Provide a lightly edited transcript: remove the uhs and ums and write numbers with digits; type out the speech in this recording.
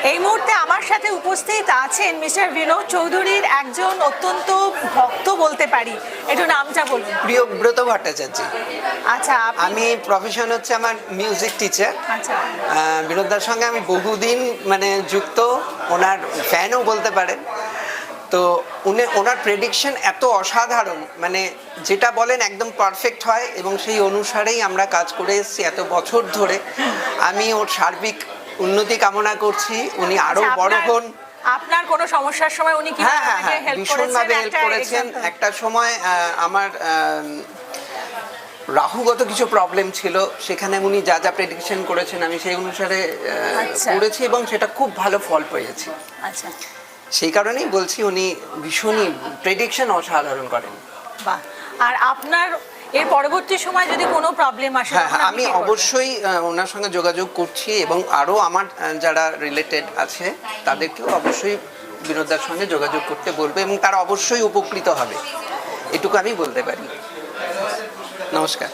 এই মুহূর্তে আমার সাথে উপস্থিত আছেন মিস্টার বিনোদ চৌধুরীর একজন অত্যন্ত ভক্ত বলতে পারি, একটু নামটা বলুন। প্রিয়ব্রত ভট্টাচার্য। আচ্ছা, আমি প্রফেশন হচ্ছে আমার মিউজিক টিচার। আচ্ছা, বিনোদদার সঙ্গে আমি বহুদিন যুক্ত, ওনার ফ্যানও বলতে পারেন। তো ওনার প্রেডিকশন এত অসাধারণ, যেটা বলেন একদম পারফেক্ট হয়, এবং সেই অনুসারেই আমরা কাজ করে এসেছি এত বছর ধরে। আমি ওর সার্বিক উন্নতি কামনা করছি, উনি আরো বড় হন। আপনার কোনো সমস্যার সময় উনি কি ভীষণভাবে হেল্প করেছেন। একটা সময় আমার রাহুগত কিছু প্রবলেম ছিল, সেখানে উনি যা যা প্রেডিকশন করেছেন আমি সেই অনুসারে করেছি এবং সেটা খুব ভালো ফল পেয়েছি। আচ্ছা, সেই কারণেই বলছি উনি ভীষণই প্রেডিকশন অসাধারণ করেন। বাহ। আর আপনার এর পরবর্তী সময় যদি কোনো প্রবলেম আসে, আমি অবশ্যই ওনার সঙ্গে যোগাযোগ করছি, এবং আরও আমার যারা রিলেটেড আছে তাদেরকেও অবশ্যই বিনোদদার সঙ্গে যোগাযোগ করতে বলবো, এবং তারা অবশ্যই উপকৃত হবে, এটুকু আমি বলতে পারি। নমস্কার।